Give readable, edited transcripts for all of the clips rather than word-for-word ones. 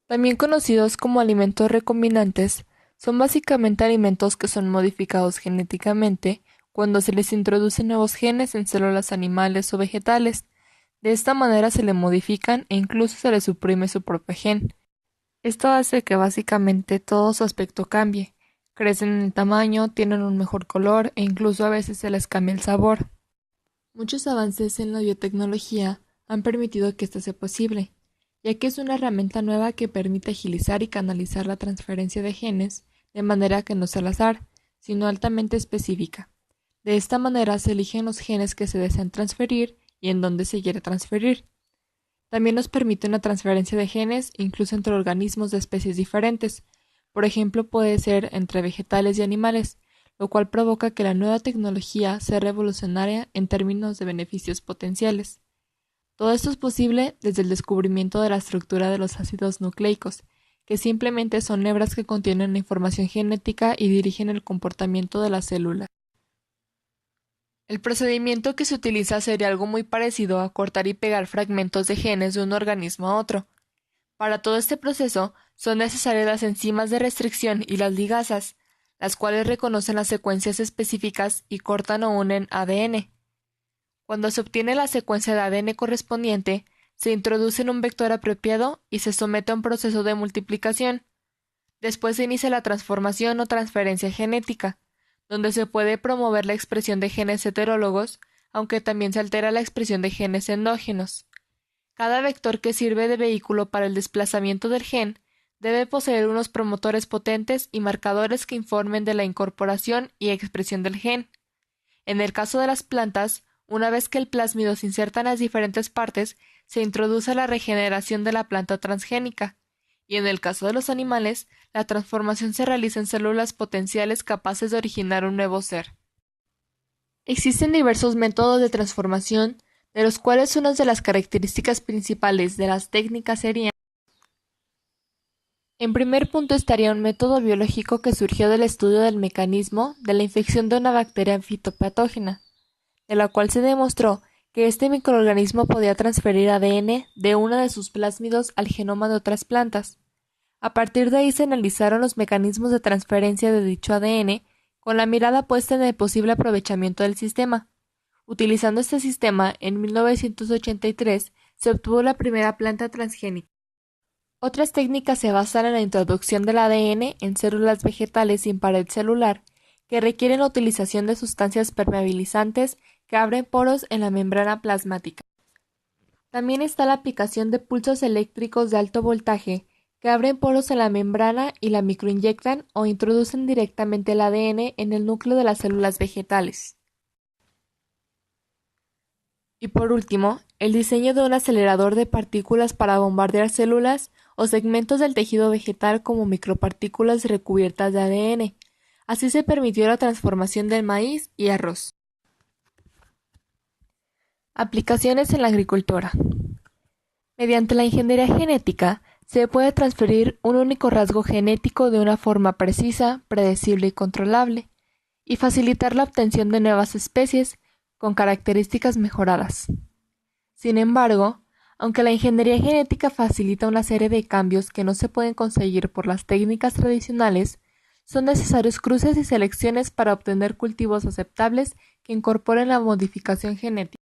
También conocidos como alimentos recombinantes, son básicamente alimentos que son modificados genéticamente cuando se les introducen nuevos genes en células animales o vegetales. De esta manera se le modifican e incluso se le suprime su propio gen. Esto hace que básicamente todo su aspecto cambie. Crecen en tamaño, tienen un mejor color e incluso a veces se les cambia el sabor. Muchos avances en la biotecnología han permitido que esto sea posible, ya que es una herramienta nueva que permite agilizar y canalizar la transferencia de genes de manera que no sea al azar, sino altamente específica. De esta manera se eligen los genes que se desean transferir y en dónde se quiere transferir. También nos permite una transferencia de genes incluso entre organismos de especies diferentes. Por ejemplo, puede ser entre vegetales y animales, lo cual provoca que la nueva tecnología sea revolucionaria en términos de beneficios potenciales. Todo esto es posible desde el descubrimiento de la estructura de los ácidos nucleicos, que simplemente son hebras que contienen la información genética y dirigen el comportamiento de la célula. El procedimiento que se utiliza sería algo muy parecido a cortar y pegar fragmentos de genes de un organismo a otro. Para todo este proceso son necesarias las enzimas de restricción y las ligasas, las cuales reconocen las secuencias específicas y cortan o unen ADN. Cuando se obtiene la secuencia de ADN correspondiente, se introduce en un vector apropiado y se somete a un proceso de multiplicación. Después se inicia la transformación o transferencia genética, donde se puede promover la expresión de genes heterólogos, aunque también se altera la expresión de genes endógenos. Cada vector que sirve de vehículo para el desplazamiento del gen debe poseer unos promotores potentes y marcadores que informen de la incorporación y expresión del gen. En el caso de las plantas, una vez que el plásmido se inserta en las diferentes partes, se introduce la regeneración de la planta transgénica, y en el caso de los animales, la transformación se realiza en células potenciales capaces de originar un nuevo ser. Existen diversos métodos de transformación, de los cuales una de las características principales de las técnicas serían: en primer punto estaría un método biológico que surgió del estudio del mecanismo de la infección de una bacteria fitopatógena, de la cual se demostró que este microorganismo podía transferir ADN de uno de sus plásmidos al genoma de otras plantas. A partir de ahí se analizaron los mecanismos de transferencia de dicho ADN con la mirada puesta en el posible aprovechamiento del sistema. Utilizando este sistema, en 1983 se obtuvo la primera planta transgénica. Otras técnicas se basan en la introducción del ADN en células vegetales sin pared celular, que requieren la utilización de sustancias permeabilizantes que abren poros en la membrana plasmática. También está la aplicación de pulsos eléctricos de alto voltaje, que abren poros en la membrana y la microinyectan o introducen directamente el ADN en el núcleo de las células vegetales. Y por último, el diseño de un acelerador de partículas para bombardear células o segmentos del tejido vegetal como micropartículas recubiertas de ADN. Así se permitió la transformación del maíz y arroz. Aplicaciones en la agricultura. Mediante la ingeniería genética, se puede transferir un único rasgo genético de una forma precisa, predecible y controlable, y facilitar la obtención de nuevas especies con características mejoradas. Sin embargo, aunque la ingeniería genética facilita una serie de cambios que no se pueden conseguir por las técnicas tradicionales, son necesarios cruces y selecciones para obtener cultivos aceptables que incorporen la modificación genética.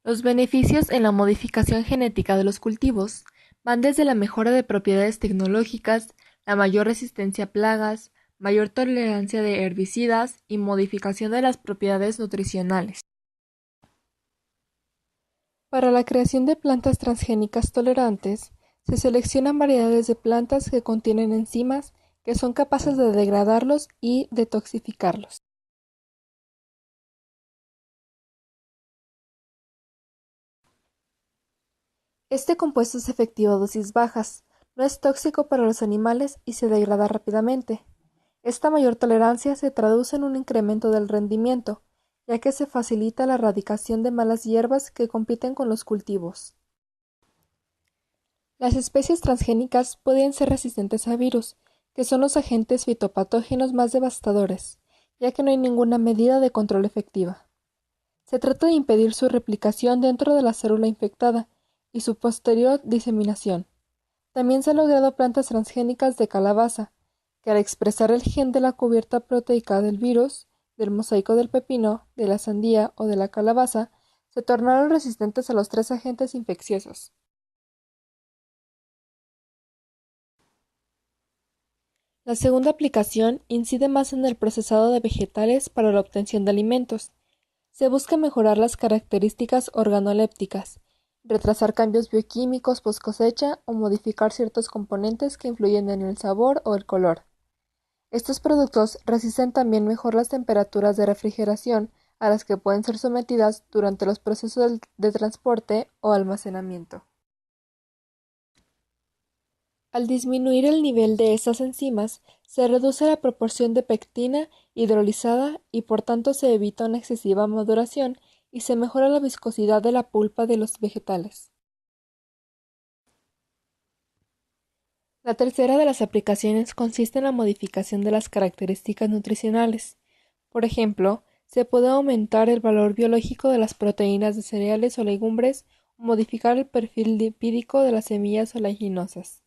Los beneficios en la modificación genética de los cultivos van desde la mejora de propiedades tecnológicas, la mayor resistencia a plagas, mayor tolerancia de herbicidas y modificación de las propiedades nutricionales. Para la creación de plantas transgénicas tolerantes, se seleccionan variedades de plantas que contienen enzimas que son capaces de degradarlos y detoxificarlos. Este compuesto es efectivo a dosis bajas, no es tóxico para los animales y se degrada rápidamente. Esta mayor tolerancia se traduce en un incremento del rendimiento, ya que se facilita la erradicación de malas hierbas que compiten con los cultivos. Las especies transgénicas pueden ser resistentes a virus, que son los agentes fitopatógenos más devastadores, ya que no hay ninguna medida de control efectiva. Se trata de impedir su replicación dentro de la célula infectada y su posterior diseminación. También se han logrado plantas transgénicas de calabaza, que al expresar el gen de la cubierta proteica del virus, del mosaico del pepino, de la sandía o de la calabaza, se tornaron resistentes a los 3 agentes infecciosos. La segunda aplicación incide más en el procesado de vegetales para la obtención de alimentos. Se busca mejorar las características organolépticas, retrasar cambios bioquímicos post cosecha o modificar ciertos componentes que influyen en el sabor o el color. Estos productos resisten también mejor las temperaturas de refrigeración a las que pueden ser sometidas durante los procesos de transporte o almacenamiento. Al disminuir el nivel de estas enzimas, se reduce la proporción de pectina hidrolizada y por tanto se evita una excesiva maduración y se mejora la viscosidad de la pulpa de los vegetales. La tercera de las aplicaciones consiste en la modificación de las características nutricionales. Por ejemplo, se puede aumentar el valor biológico de las proteínas de cereales o legumbres o modificar el perfil lipídico de las semillas oleaginosas.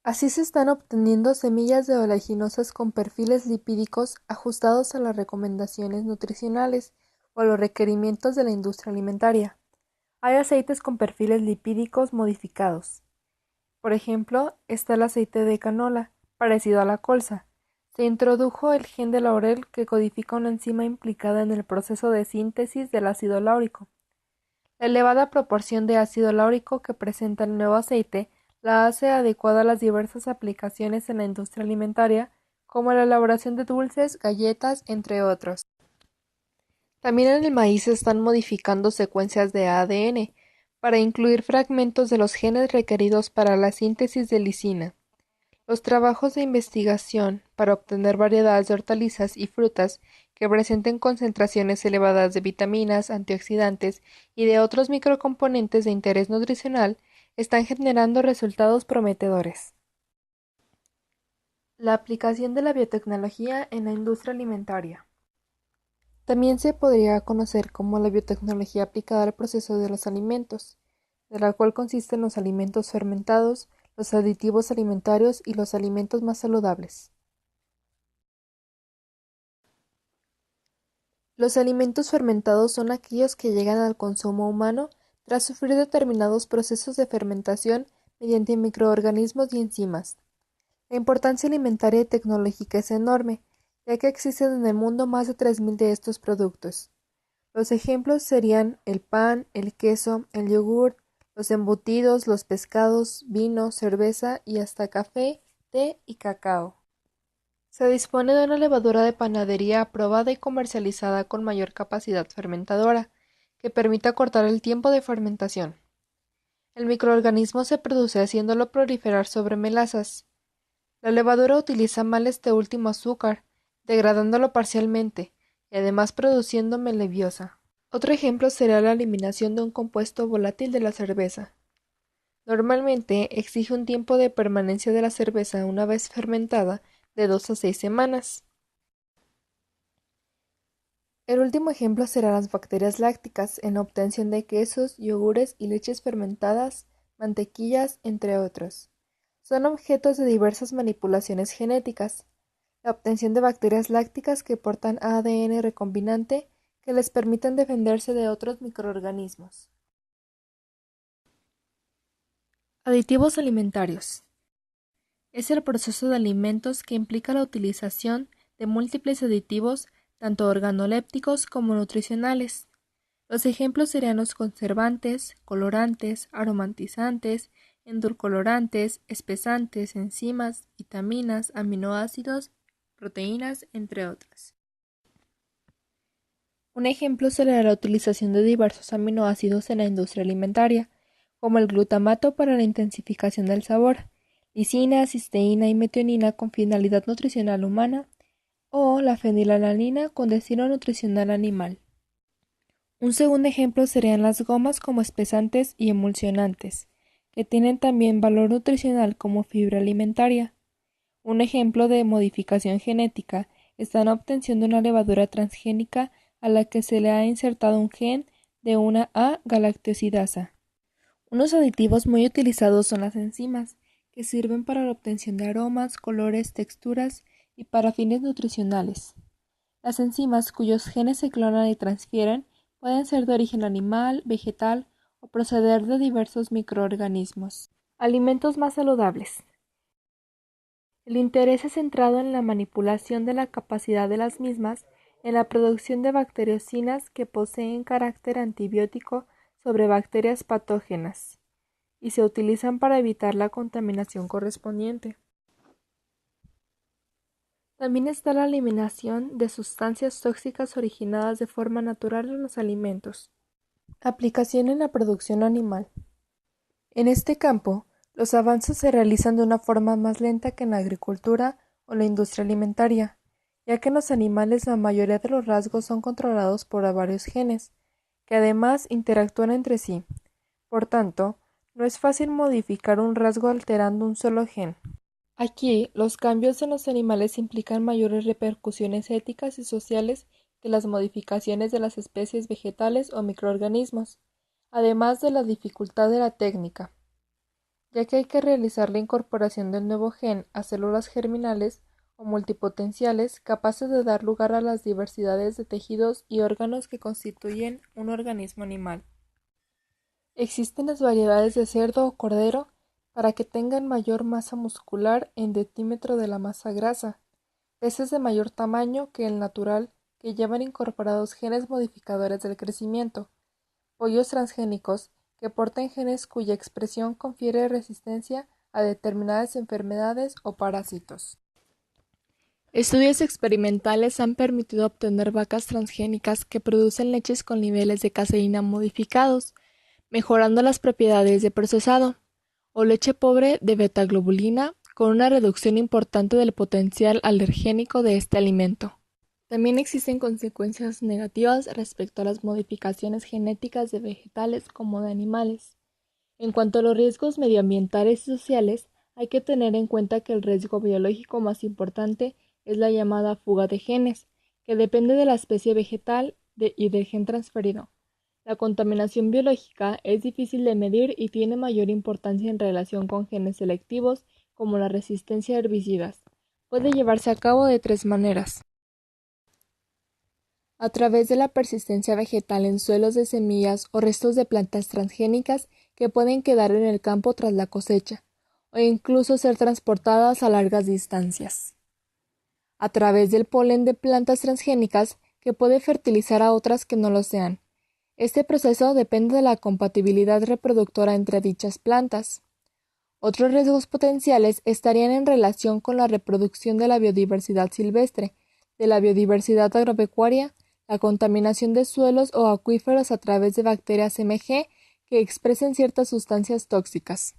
Así se están obteniendo semillas de oleaginosas con perfiles lipídicos ajustados a las recomendaciones nutricionales o a los requerimientos de la industria alimentaria. Hay aceites con perfiles lipídicos modificados. Por ejemplo, está el aceite de canola, parecido a la colza. Se introdujo el gen de laurel que codifica una enzima implicada en el proceso de síntesis del ácido láurico. La elevada proporción de ácido láurico que presenta el nuevo aceite la hace adecuada a las diversas aplicaciones en la industria alimentaria, como la elaboración de dulces, galletas, entre otros. También en el maíz se están modificando secuencias de ADN para incluir fragmentos de los genes requeridos para la síntesis de lisina. Los trabajos de investigación para obtener variedades de hortalizas y frutas que presenten concentraciones elevadas de vitaminas, antioxidantes y de otros microcomponentes de interés nutricional están generando resultados prometedores. La aplicación de la biotecnología en la industria alimentaria. También se podría conocer como la biotecnología aplicada al proceso de los alimentos, de la cual consisten los alimentos fermentados, los aditivos alimentarios y los alimentos más saludables. Los alimentos fermentados son aquellos que llegan al consumo humano tras sufrir determinados procesos de fermentación mediante microorganismos y enzimas. La importancia alimentaria y tecnológica es enorme, ya que existen en el mundo más de 3.000 de estos productos. Los ejemplos serían el pan, el queso, el yogur, los embutidos, los pescados, vino, cerveza y hasta café, té y cacao. Se dispone de una levadura de panadería aprobada y comercializada con mayor capacidad fermentadora, que permite acortar el tiempo de fermentación. El microorganismo se produce haciéndolo proliferar sobre melazas. La levadura utiliza mal este último azúcar, degradándolo parcialmente, y además produciendo meleviosa. Otro ejemplo sería la eliminación de un compuesto volátil de la cerveza. Normalmente exige un tiempo de permanencia de la cerveza una vez fermentada de 2 a 6 semanas. El último ejemplo será las bacterias lácticas en la obtención de quesos, yogures y leches fermentadas, mantequillas, entre otros. Son objetos de diversas manipulaciones genéticas. La obtención de bacterias lácticas que portan ADN recombinante que les permiten defenderse de otros microorganismos. Aditivos alimentarios. Es el proceso de alimentos que implica la utilización de múltiples aditivos, tanto organolépticos como nutricionales. Los ejemplos serían los conservantes, colorantes, aromatizantes, endulcorantes, espesantes, enzimas, vitaminas, aminoácidos, proteínas, entre otras. Un ejemplo sería la utilización de diversos aminoácidos en la industria alimentaria, como el glutamato para la intensificación del sabor, lisina, cisteína y metionina con finalidad nutricional humana, o la fenilalanina con destino nutricional animal. Un segundo ejemplo serían las gomas como espesantes y emulsionantes, que tienen también valor nutricional como fibra alimentaria. Un ejemplo de modificación genética está en la obtención de una levadura transgénica a la que se le ha insertado un gen de una A-galactosidasa. Unos aditivos muy utilizados son las enzimas, que sirven para la obtención de aromas, colores, texturas y para fines nutricionales. Las enzimas cuyos genes se clonan y transfieren pueden ser de origen animal, vegetal o proceder de diversos microorganismos. Alimentos más saludables. El interés es centrado en la manipulación de la capacidad de las mismas en la producción de bacteriocinas que poseen carácter antibiótico sobre bacterias patógenas y se utilizan para evitar la contaminación correspondiente. También está la eliminación de sustancias tóxicas originadas de forma natural en los alimentos. Aplicación en la producción animal. En este campo, los avances se realizan de una forma más lenta que en la agricultura o la industria alimentaria, ya que en los animales la mayoría de los rasgos son controlados por varios genes, que además interactúan entre sí. Por tanto, no es fácil modificar un rasgo alterando un solo gen. Aquí, los cambios en los animales implican mayores repercusiones éticas y sociales que las modificaciones de las especies vegetales o microorganismos, además de la dificultad de la técnica, ya que hay que realizar la incorporación del nuevo gen a células germinales o multipotenciales capaces de dar lugar a las diversidades de tejidos y órganos que constituyen un organismo animal. Existen las variedades de cerdo o cordero para que tengan mayor masa muscular en decímetro de la masa grasa, peces de mayor tamaño que el natural que llevan incorporados genes modificadores del crecimiento, pollos transgénicos que porten genes cuya expresión confiere resistencia a determinadas enfermedades o parásitos. Estudios experimentales han permitido obtener vacas transgénicas que producen leches con niveles de caseína modificados, mejorando las propiedades de procesado, o leche pobre de betaglobulina, con una reducción importante del potencial alergénico de este alimento. También existen consecuencias negativas respecto a las modificaciones genéticas de vegetales como de animales. En cuanto a los riesgos medioambientales y sociales, hay que tener en cuenta que el riesgo biológico más importante es la llamada fuga de genes, que depende de la especie vegetal y del gen transferido. La contaminación biológica es difícil de medir y tiene mayor importancia en relación con genes selectivos como la resistencia a herbicidas. Puede llevarse a cabo de tres maneras: a través de la persistencia vegetal en suelos de semillas o restos de plantas transgénicas que pueden quedar en el campo tras la cosecha, o incluso ser transportadas a largas distancias; a través del polen de plantas transgénicas que puede fertilizar a otras que no lo sean. Este proceso depende de la compatibilidad reproductora entre dichas plantas. Otros riesgos potenciales estarían en relación con la reproducción de la biodiversidad silvestre, de la biodiversidad agropecuaria, la contaminación de suelos o acuíferos a través de bacterias MG que expresen ciertas sustancias tóxicas.